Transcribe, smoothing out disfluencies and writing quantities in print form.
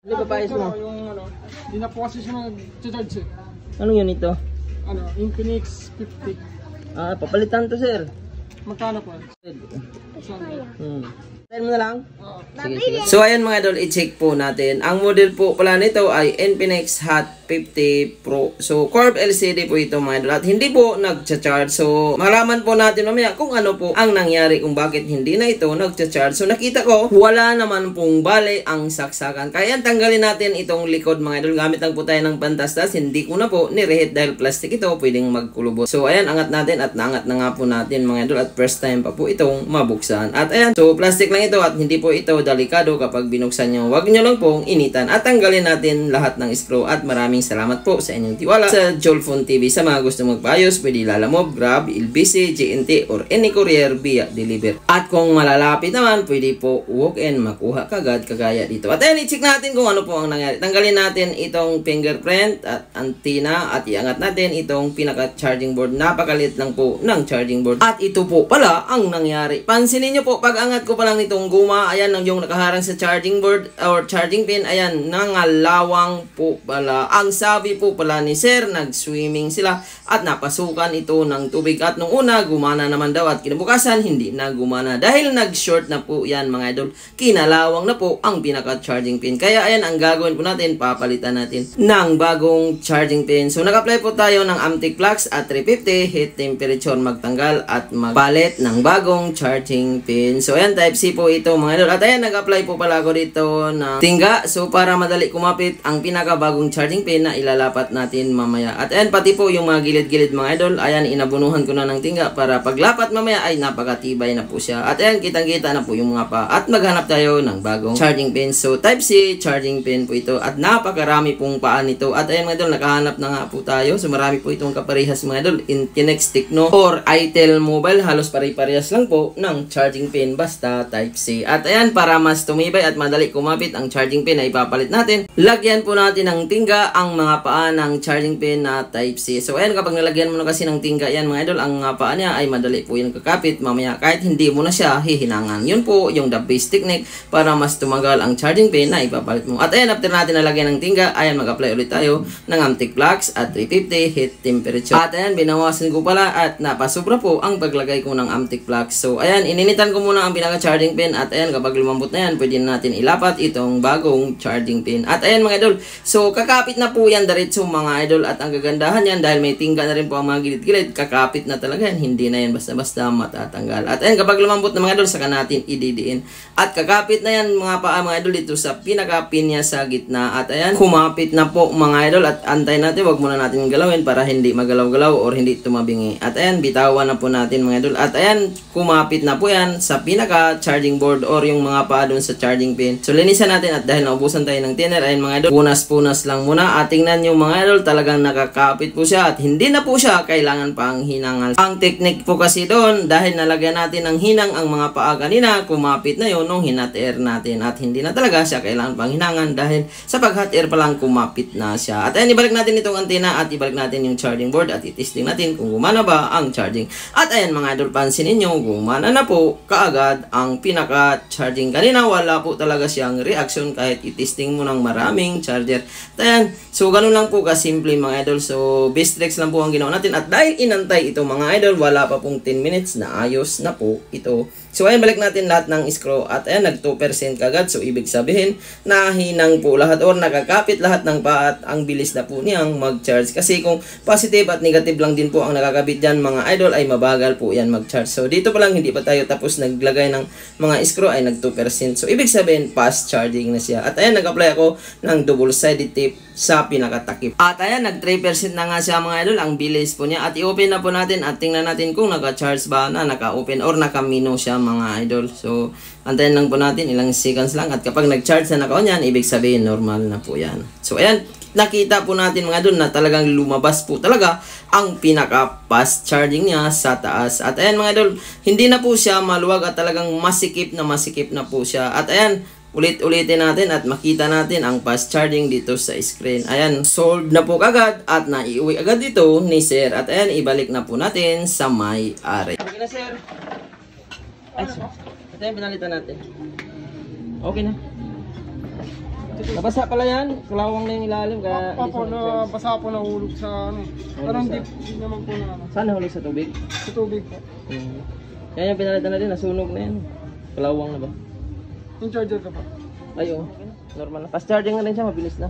Ano ba paayos mo? Yung ano, hindi na po kasi siya nag-charge eh. Anong unit to? Ano, Infinix 50. Ah, papalitan to, sir. Magkano po? Tayo mo na lang? Oo. Sige, sige. So ayan mga idol, i-check po natin. Ang model po pala nito ay Infinix Hot 50 Pro. So Curved LCD po ito mga idol. At hindi po nagcha-charge. So malaman po natin mamaya kung ano po ang nangyari kung bakit hindi na ito nagcha-charge. So nakita ko, wala naman pong bale ang saksakan. Kaya tanggalin natin itong likod mga idol. Gamit lang po tayo ng pantastas. Hindi ko na po nirehit dahil plastic ito. Pwedeng magkulubot. So ayan, angat natin at naangat na nga po natin mga idol. At first time pa po itong mabuksan. At ayan, so plastic lang ito at hindi po ito delikado kapag binuksan nyo. Huwag nyo lang pong initan at tanggalin natin lahat ng screw. At maraming salamat po sa inyong tiwala sa Jolphon TV. Sa mga gusto magpaayos, pwede Lalamove, Grab, LBC, GNT, or any courier via deliver. At kung malalapit naman, pwede po walk-in, makuha kagad kagaya dito. At ayan, i-check natin kung ano po ang nangyari. Tanggalin natin itong fingerprint at antenna at iangat natin itong pinaka-charging board. Napakalit lang po ng charging board. At ito po pala ang nangyari. Pansinin nyo po, pag angat ko pa lang nitong guma, ayan yung nakaharang sa charging board or charging pin, ayan, nangalawang po pala. Ang sabi po pala ni sir, nag-swimming sila at napasukan ito ng tubig. At nung una, gumana naman daw at kinabukasan, hindi na gumana. Dahil nag-short na po yan mga idol, kinalawang na po ang pinaka-charging pin. Kaya ayan, ang gagawin po natin, papalitan natin ng bagong charging pin. So nag-apply po tayo ng Amtech Flux at 350, heat temperature magtanggal at magpalit ng bagong charging pin. So ayan, type C po ito mga idol. At ayan, nag-apply po pala ako dito ng tingga. So para madali kumapit ang pinaka-bagong charging pin na ilalapat natin mamaya. At ayan, pati po yung mga gilid-gilid mga idol, ayan, inabunuhan ko na ng tingga para paglapat mamaya ay napakatibay na po siya. At ayan, kitang-kita na po yung mga pa. At maghanap tayo ng bagong charging pin. So type C charging pin po ito. At napakarami pong paan nito. At ayan mga idol, nakahanap na nga po tayo. So marami po itong kaparehas mga idol. Infinix, Tecno, or Itel Mobile. Halos pare-parehas lang po ng charging pin basta type C. At ayan, para mas tumibay at madali kumapit ang charging pin na ipapalit natin, lagyan po natin ng tingga ang mga paa ng charging pin na type C. So ayan, kapag nalagyan mo na kasi ng tingga yan mga idol, ang paa niya ay madali po yan kakapit mamaya kahit hindi mo na siya hihinangan. Yun po yung the best technique para mas tumagal ang charging pin na ipapalit mo. At ayan, after natin nalagyan ng tingga, ayan, mag-apply ulit tayo ng Amtech Flux at 350 heat temperature. At ayan, binawasan ko pala at napasubra po ang paglagay ko ng Amtech Flux. So ayan, ininitan ko muna ang pinaka-charging pin at ayan, kapag lumambot na yan, pwede natin ilapat itong bagong charging pin. At ayan mga idol, so kakapit na po yan diretso mga idol. At ang kagandahan yan, dahil may tingga na rin po ang mga gilid-gilid, kakapit na talaga yan, hindi na yan basta-basta matatanggal. At ayan, kapag lumambot na mga idol, saka natin ididiin. At kakapit na yan mga paa mga idol dito sa pinaka-pin niya sa gitna. At ayan, kumapit na po mga idol. At antay natin, wag muna natin galawin para hindi magalaw-galaw or hindi tumabingi. At ayan, bitawan na po natin mga idol. At ayan, kumapit na po yan sa pinaka-charging board or yung mga paa dun sa charging pin. So linisan natin at dahil naubusan tayo ng thinner, ayan mga idol, punas-punas lang muna. At tingnan nyo mga idol, talagang nakakapit po siya at hindi na po siya kailangan pang hinangan. Ang technique po kasi doon, dahil nalagyan natin ng hinang ang mga paa kanina, kumapit na yun nung hinat air natin at hindi na talaga siya kailangan pang hinangan dahil sa pag hot air pa lang kumapit na siya. At ayan, ibalik natin itong antena at ibalik natin yung charging board at itesting natin kung gumana ba ang charging. At ayan mga idol, pansinin nyo, gumana na po kaagad ang pinaka-charging. Kanina wala po talaga siyang reaction kahit itesting mo ng maraming charger. At ayan, so ganun lang po kasimple mga idol. So best tricks lang po ang ginawa natin at dahil inantay ito mga idol, wala pa pong 10 minutes na ayos na po ito. So ayan, balik natin lahat ng screw at ayan, nag 2% kagad. So ibig sabihin na hinang po lahat or nakakapit lahat ng paa at ang bilis na po niyang mag-charge. Kasi kung positive at negative lang din po ang nakakabit dyan mga idol, ay mabagal po yan mag-charge. So dito pa lang, hindi pa tayo tapos naglagay ng mga screw, ay nag 2%. So ibig sabihin fast charging na siya. At ayan, nag-apply ako ng double-sided tape sa pinakatakip. At ayan, nag 3% na nga siya mga idol. Ang bilis po niya. At i-open na po natin at tingnan natin kung naka-charge ba na, naka-open or naka-mino siya mga idol. So antayin lang po natin ilang seconds lang. At kapag nag-charge na naka-on yan, ibig sabihin normal na po yan. So ayan, nakita po natin mga idol na talagang lumabas po talaga ang pinaka-fast charging niya sa taas. At ayan mga idol, hindi na po siya maluwag at talagang masikip na po siya. At ayan, ulit-ulitin natin at makita natin ang fast charging dito sa screen. Ayan, solved na po kagad at naiuwi agad dito ni sir. At ayan, ibalik na po natin sa may-ari. Okay na sir. Ay, ito yung pinalitan natin. Okay na. Nabasa pala yan. Kalawang na yung ilalim. Kaya Opo, na basa po nahulog sa ano. Pero hindi naman po na ano. Saan nahulog sa tubig? Sa tubig po. Yan yung pinalitan na din. Nasunog na yan. Kalawang na ba? Yung charger ko po. Ay, oo. Normal na. Fast charging na rin siya. Mabilis na.